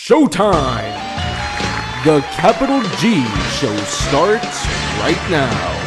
Showtime! The Capital G show starts right now.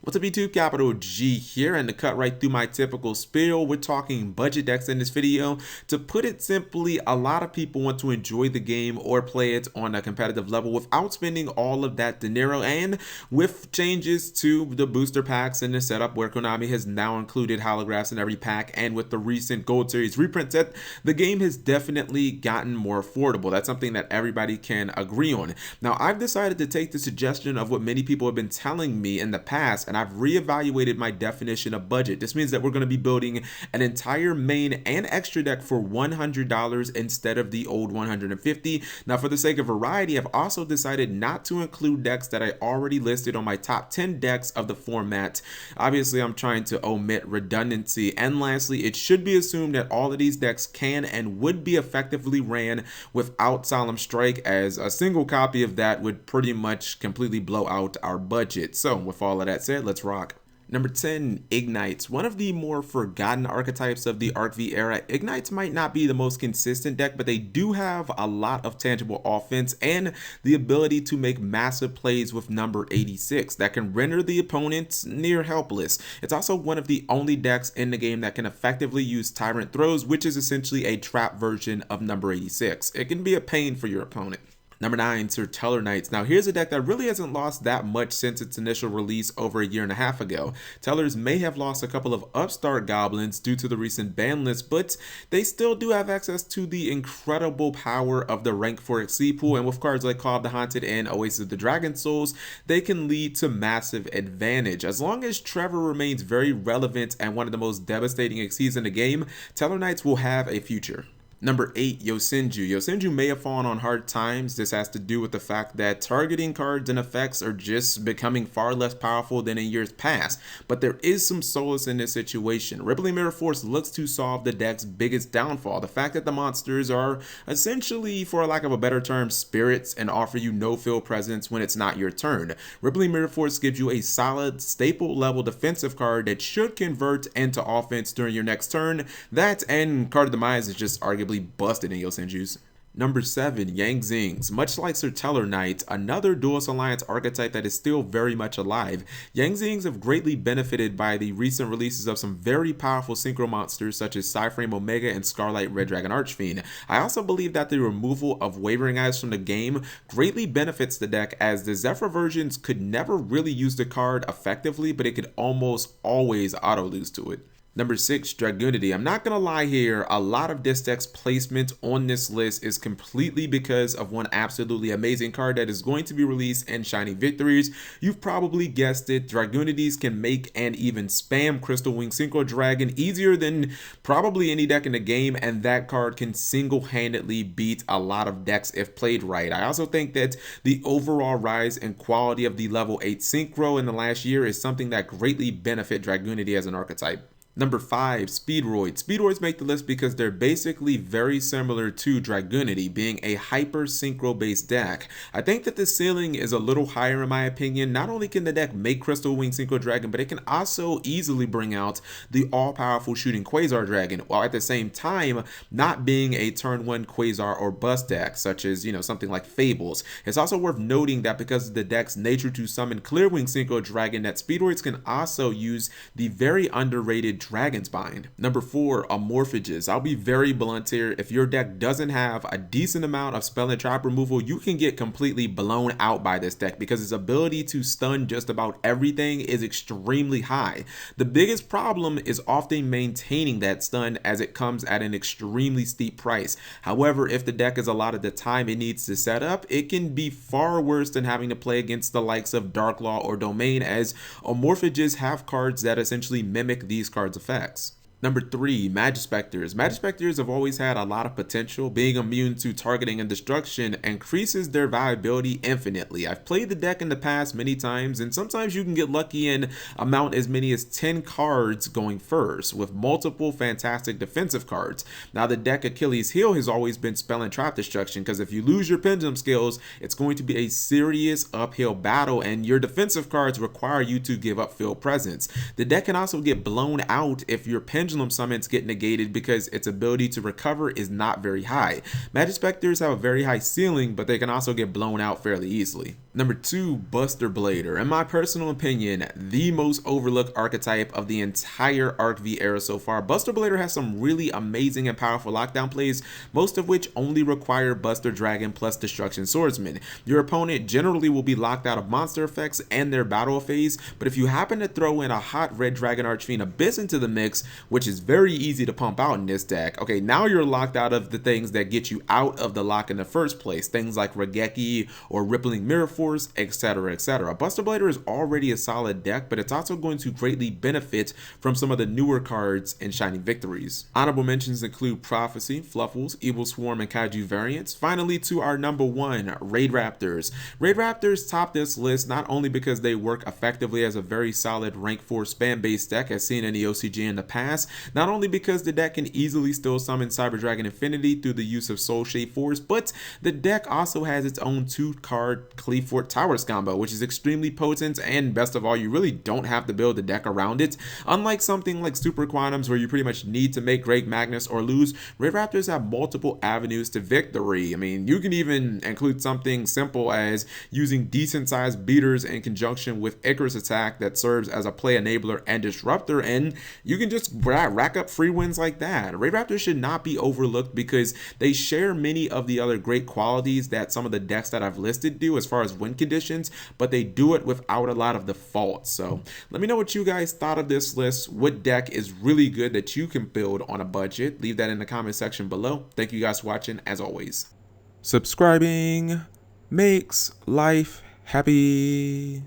What's up YouTube, Capital G here, and to cut right through my typical spiel, we're talking budget decks in this video. To put it simply, a lot of people want to enjoy the game or play it on a competitive level without spending all of that dinero, and with changes to the booster packs and the setup where Konami has now included holographs in every pack, and with the recent Gold Series reprint set, the game has definitely gotten more affordable. That's something that everybody can agree on. Now, I've decided to take the suggestion of what many people have been telling me in the past, and I've reevaluated my definition of budget. This means that we're going to be building an entire main and extra deck for $100 instead of the old $150. Now, for the sake of variety, I've also decided not to include decks that I already listed on my top 10 decks of the format. Obviously, I'm trying to omit redundancy. And lastly, it should be assumed that all of these decks can and would be effectively ran without Solemn Strike, as a single copy of that would pretty much completely blow out our budget. So with all of that said, let's rock. Number 10, Ignights. One of the more forgotten archetypes of the Arc V era, Ignights might not be the most consistent deck, but they do have a lot of tangible offense and the ability to make massive plays with number 86 that can render the opponents near helpless. It's also one of the only decks in the game that can effectively use Tyrant Throws, which is essentially a trap version of number 86. It can be a pain for your opponent. Number 9, Tellarknights. Now here's a deck that really hasn't lost that much since its initial release over a year and a half ago. Tellers may have lost a couple of upstart goblins due to the recent ban list, but they still do have access to the incredible power of the rank 4 XP pool, and with cards like Call of the Haunted and Oasis of the Dragon Souls, they can lead to massive advantage. As long as Trevor remains very relevant and one of the most devastating XPs in the game, Tellarknights will have a future. Number 8, Yosenju. Yosenju may have fallen on hard times. This has to do with the fact that targeting cards and effects are just becoming far less powerful than in years past, but there is some solace in this situation. Rippling Mirror Force looks to solve the deck's biggest downfall, the fact that the monsters are essentially, for lack of a better term, spirits and offer you no field presence when it's not your turn. Rippling Mirror Force gives you a solid, staple level defensive card that should convert into offense during your next turn. That and Card of Demise is just arguably busted in Yosenju's. Number 7, Yang Zings. Much like Sir Tellarknights, another Duelist Alliance archetype that is still very much alive, Yang Zings have greatly benefited by the recent releases of some very powerful synchro monsters such as Psyframe Omega and Scarlet Red Dragon Archfiend. I also believe that the removal of Wavering Eyes from the game greatly benefits the deck, as the Zephyr versions could never really use the card effectively, but it could almost always auto-lose to it. Number 6, Dragunity. I'm not gonna lie here, a lot of this deck's placement on this list is completely because of one absolutely amazing card that is going to be released in Shining Victories. You've probably guessed it, Dragunities can make and even spam Crystal Wing Synchro Dragon easier than probably any deck in the game, and that card can single-handedly beat a lot of decks if played right. I also think that the overall rise in quality of the level 8 Synchro in the last year is something that greatly benefit Dragunity as an archetype. Number 5, Speedroid. Speedroids make the list because they're basically very similar to Dragunity, being a hyper synchro based deck. I think that the ceiling is a little higher in my opinion. Not only can the deck make Crystal Wing Synchro Dragon, but it can also easily bring out the all-powerful shooting Quasar Dragon, while at the same time not being a turn 1 Quasar or bust deck, such as, something like Fables. It's also worth noting that because of the deck's nature to summon Clearwing Synchro Dragon, that Speedroids can also use the very underrated Dragon's Bind. Number 4, Amorphages. I'll be very blunt here. If your deck doesn't have a decent amount of spell and trap removal, you can get completely blown out by this deck because its ability to stun just about everything is extremely high. The biggest problem is often maintaining that stun, as it comes at an extremely steep price. However, if the deck is allotted the time it needs to set up, it can be far worse than having to play against the likes of Dark Law or Domain, as Amorphages have cards that essentially mimic these cards' effects. Number 3, Magispecters. Magispecters have always had a lot of potential. Being immune to targeting and destruction increases their viability infinitely. I've played the deck in the past many times, and sometimes you can get lucky and amount as many as 10 cards going first, with multiple fantastic defensive cards. Now, the deck Achilles heel has always been spell and trap destruction, because if you lose your pendulum skills, it's going to be a serious uphill battle, and your defensive cards require you to give up field presence. The deck can also get blown out if your pendulum pendulum summons get negated because its ability to recover is not very high. Magispecters have a very high ceiling, but they can also get blown out fairly easily. Number 2, Buster Blader. In my personal opinion, the most overlooked archetype of the entire Arc V era so far. Buster Blader has some really amazing and powerful lockdown plays, most of which only require Buster Dragon plus Destruction Swordsman. Your opponent generally will be locked out of monster effects and their battle phase, but if you happen to throw in a hot Red Dragon Archfiend Abyss into the mix, which is very easy to pump out in this deck, okay, now you're locked out of the things that get you out of the lock in the first place, things like Regeki or Rippling Mirror Force, etc., etc. Buster Blader is already a solid deck, but it's also going to greatly benefit from some of the newer cards in Shining Victories. Honorable mentions include Prophecy, Fluffles, Evil Swarm, and Kaiju variants. Finally, to our number 1, Raidraptors. Raidraptors top this list not only because they work effectively as a very solid rank 4 spam-based deck as seen in the OCG in the past, not only because the deck can easily still summon Cyber Dragon Infinity through the use of Soul Shade Force, but the deck also has its own 2-card Cleafort Towers combo, which is extremely potent, and best of all, you really don't have to build the deck around it. Unlike something like Super Quantums where you pretty much need to make Great Magnus or lose, Raidraptors have multiple avenues to victory. I mean, you can even include something simple as using decent sized beaters in conjunction with Icarus attack that serves as a play enabler and disruptor, and you can just rack up free wins like that. Raidraptors should not be overlooked because they share many of the other great qualities that some of the decks that I've listed do as far as win conditions, but they do it without a lot of the faults. So let me know what you guys thought of this list. What deck is really good that you can build on a budget? Leave that in the comment section below. Thank you guys for watching. As always, subscribing makes life happy.